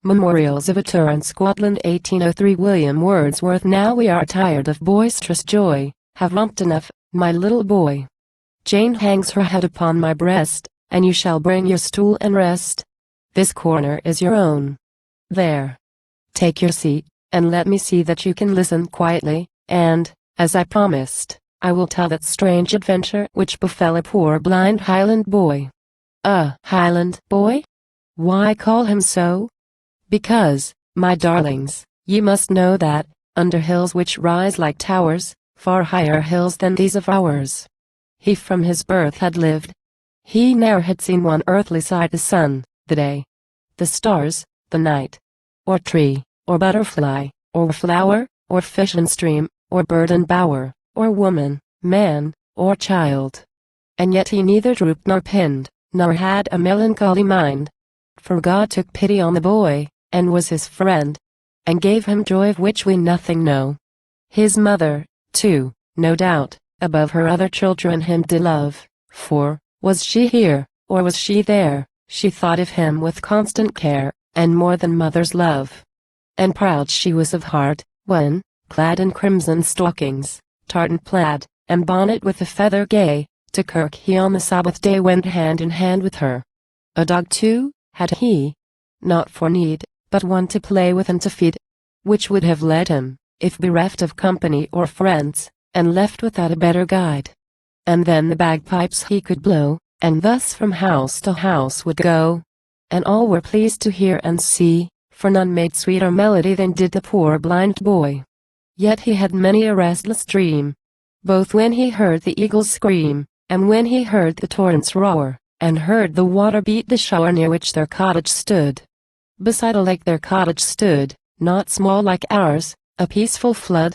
Memorials of a Tour in Scotland 1803 William Wordsworth. Now we are tired of boisterous joy, have romped enough, my little boy. Jane hangs her head upon my breast, and you shall bring your stool and rest. This corner is your own. There. Take your seat, and let me see that you can listen quietly, and, as I promised, I will tell that strange adventure which befell a poor blind Highland boy. A Highland boy? Why call him so? Because, my darlings, ye must know that, under hills which rise like towers, far higher hills than these of ours, he from his birth had lived. He ne'er had seen one earthly sight: the sun, the day, the stars, the night, or tree, or butterfly, or flower, or fish and stream, or bird and bower, or woman, man, or child. And yet he neither drooped nor pinned, nor had a melancholy mind. For God took pity on the boy, and was his friend, and gave him joy of which we nothing know. His mother, too, no doubt, above her other children him did love, for, was she here, or was she there, she thought of him with constant care, and more than mother's love. And proud she was of heart, when, clad in crimson stockings, tartan plaid, and bonnet with a feather gay, to kirk he on the Sabbath day went hand in hand with her. A dog too, had he, not for need, but one to play with and to feed, which would have led him, if bereft of company or friends, and left without a better guide. And then the bagpipes he could blow, and thus from house to house would go, and all were pleased to hear and see, for none made sweeter melody than did the poor blind boy. Yet he had many a restless dream, both when he heard the eagles scream, and when he heard the torrents roar, and heard the water beat the shore near which their cottage stood. Beside a lake their cottage stood, not small like ours, a peaceful flood,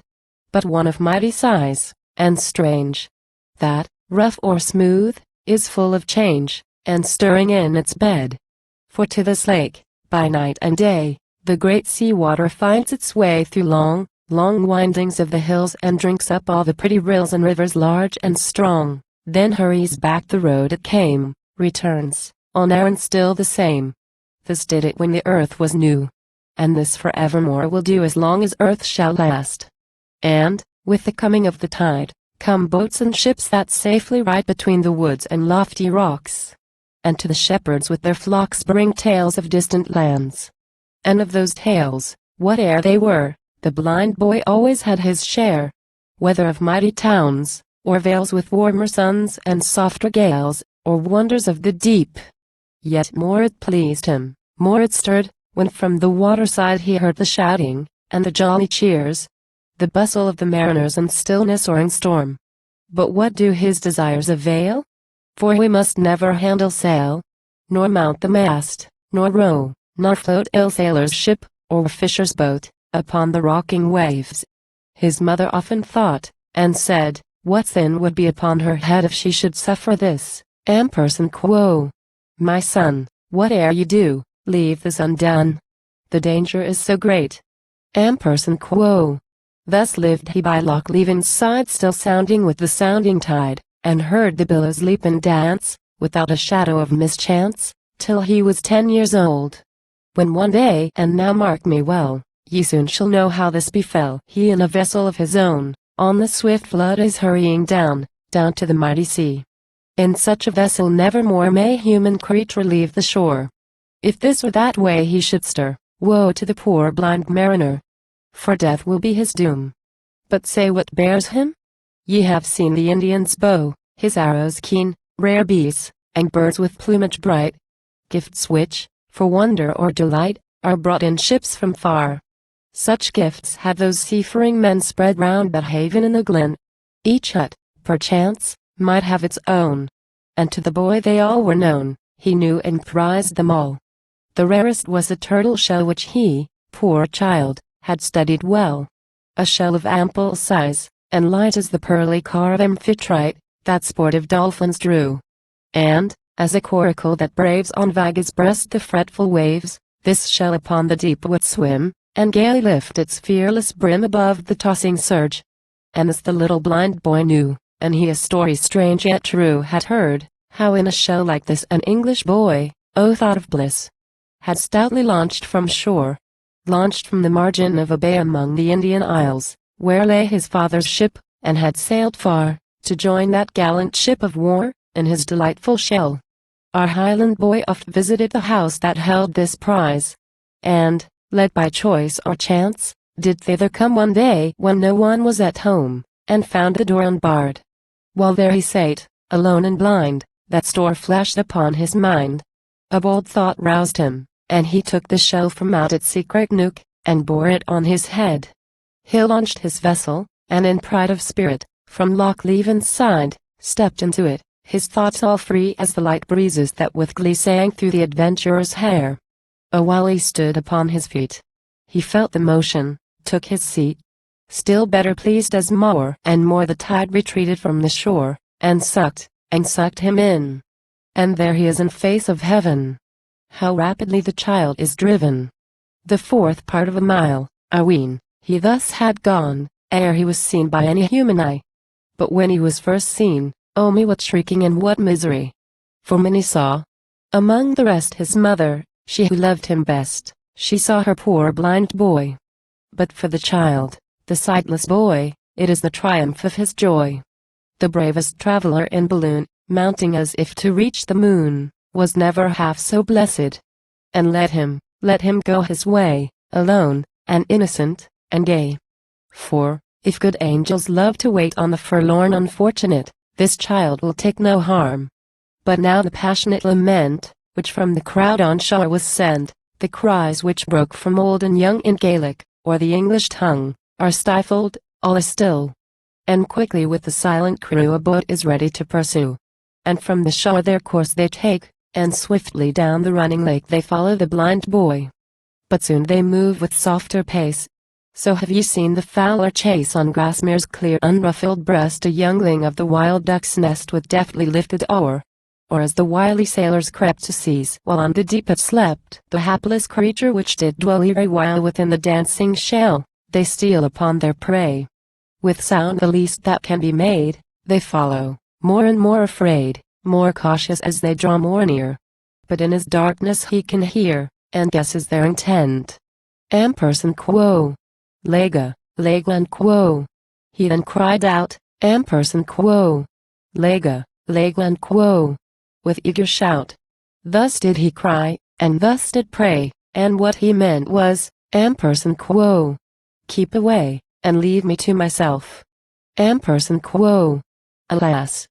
but one of mighty size, and strange, that, rough or smooth, is full of change, and stirring in its bed. For to this lake, by night and day, the great sea water finds its way through long, long windings of the hills and drinks up all the pretty rills and rivers large and strong, then hurries back the road it came, returns, on errand still the same. This did it when the earth was new, and this forevermore will do as long as earth shall last. And, with the coming of the tide, come boats and ships that safely ride between the woods and lofty rocks, and to the shepherds with their flocks bring tales of distant lands. And of those tales, whate'er they were, the blind boy always had his share, whether of mighty towns, or vales with warmer suns and softer gales, or wonders of the deep. Yet more it pleased him, more it stirred, when from the waterside he heard the shouting, and the jolly cheers, the bustle of the mariners in stillness or in storm. But what do his desires avail? For we must never handle sail, nor mount the mast, nor row, nor float ill sailor's ship, or fisher's boat, upon the rocking waves. His mother often thought, and said, what sin would be upon her head if she should suffer this? Ampersand quo. My son, whate'er you do, leave this undone. The danger is so great. Ampersand quo. Thus lived he by Loch Leven's side, still sounding with the sounding tide, and heard the billows leap and dance, without a shadow of mischance, till he was 10 years old. When one day, and now mark me well, ye soon shall know how this befell, he in a vessel of his own, on the swift flood is hurrying down, down to the mighty sea. In such a vessel nevermore may human creature leave the shore. If this or that way he should stir, woe to the poor blind mariner, for death will be his doom. But say what bears him? Ye have seen the Indian's bow, his arrows keen, rare beasts, and birds with plumage bright, gifts which, for wonder or delight, are brought in ships from far. Such gifts have those seafaring men spread round that haven in the glen. Each hut, perchance, might have its own, and to the boy they all were known. He knew and prized them all. The rarest was a turtle shell which he, poor child, had studied well. A shell of ample size, and light as the pearly car of Amphitrite, that sportive dolphins drew. And, as a coracle that braves on Viga's breast the fretful waves, this shell upon the deep would swim, and gaily lift its fearless brim above the tossing surge. And this the little blind boy knew, and he a story strange yet true had heard, how in a shell like this an English boy, oh thought of bliss, had stoutly launched from shore. Launched from the margin of a bay among the Indian Isles, where lay his father's ship, and had sailed far, to join that gallant ship of war, in his delightful shell. Our Highland boy oft visited the house that held this prize, and, led by choice or chance, did thither come one day when no one was at home, and found the door unbarred. While there he sate, alone and blind, that store flashed upon his mind. A bold thought roused him, and he took the shell from out its secret nook, and bore it on his head. He launched his vessel, and in pride of spirit, from Loch Leven's side, stepped into it, his thoughts all free as the light breezes that with glee sang through the adventurer's hair. While he stood upon his feet, he felt the motion, took his seat, still better pleased as more and more the tide retreated from the shore, and sucked him in. And there he is in face of heaven. How rapidly the child is driven! The fourth part of a mile, I ween, he thus had gone, ere he was seen by any human eye. But when he was first seen, oh me what shrieking and what misery! For many saw, among the rest his mother, she who loved him best, she saw her poor blind boy. But for the child, the sightless boy, it is the triumph of his joy. The bravest traveler in balloon, mounting as if to reach the moon, was never half so blessed. And let him go his way, alone, and innocent, and gay. For, if good angels love to wait on the forlorn unfortunate, this child will take no harm. But now the passionate lament, which from the crowd on shore was sent, the cries which broke from old and young in Gaelic, or the English tongue, are stifled, all is still. And quickly with the silent crew a boat is ready to pursue. And from the shore their course they take, and swiftly down the running lake they follow the blind boy. But soon they move with softer pace. So have ye seen the fowler chase on Grasmere's clear unruffled breast a youngling of the wild duck's nest with deftly lifted oar? Or as the wily sailors crept to seas while on the deep it slept, the hapless creature which did dwell every while within the dancing shell, they steal upon their prey. With sound the least that can be made, they follow, more and more afraid, more cautious as they draw more near. But in his darkness he can hear, and guesses their intent. Ampersand quo. Lega, and quo. He then cried out, Ampersand quo. Lega, and quo. With eager shout. Thus did he cry, and thus did pray, and what he meant was, Ampersand quo. Keep away, and leave me to myself. Ampersand quo. Alas!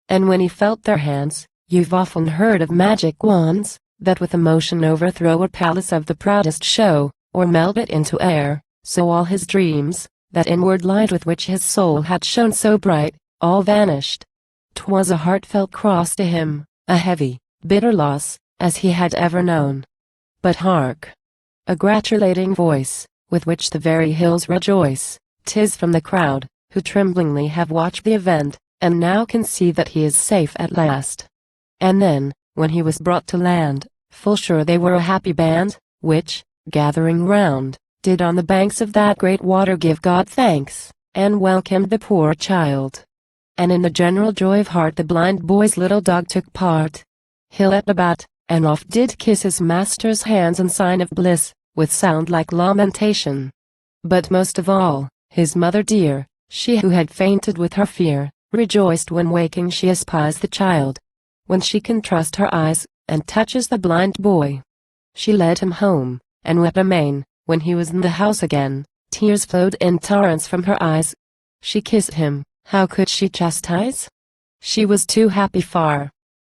And when he felt their hands, you've often heard of magic wands, that with a motion overthrow a palace of the proudest show, or melt it into air, so all his dreams, that inward light with which his soul had shone so bright, all vanished. 'Twas a heartfelt cross to him, a heavy, bitter loss, as he had ever known. But hark! A gratulating voice, with which the very hills rejoice, 'tis from the crowd, who tremblingly have watched the event, and now can see that he is safe at last. And then, when he was brought to land, full sure they were a happy band, which, gathering round, did on the banks of that great water give God thanks, and welcomed the poor child. And in the general joy of heart the blind boy's little dog took part. He leapt about, and oft did kiss his master's hands in sign of bliss, with sound like lamentation. But most of all, his mother dear, she who had fainted with her fear, rejoiced when waking she espies the child. When she can trust her eyes, and touches the blind boy. She led him home, and wept amain. When he was in the house again, tears flowed in torrents from her eyes. She kissed him, how could she chastise? She was too happy far.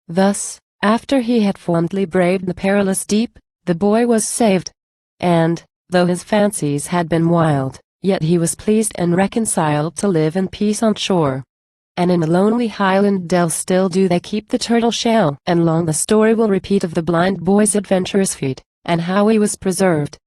Thus, after he had fondly braved the perilous deep, the boy was saved. And, though his fancies had been wild, yet he was pleased and reconciled to live in peace on shore. And in a lonely Highland dell still do they keep the turtle shell. And long the story will repeat of the blind boy's adventurous feat, and how he was preserved,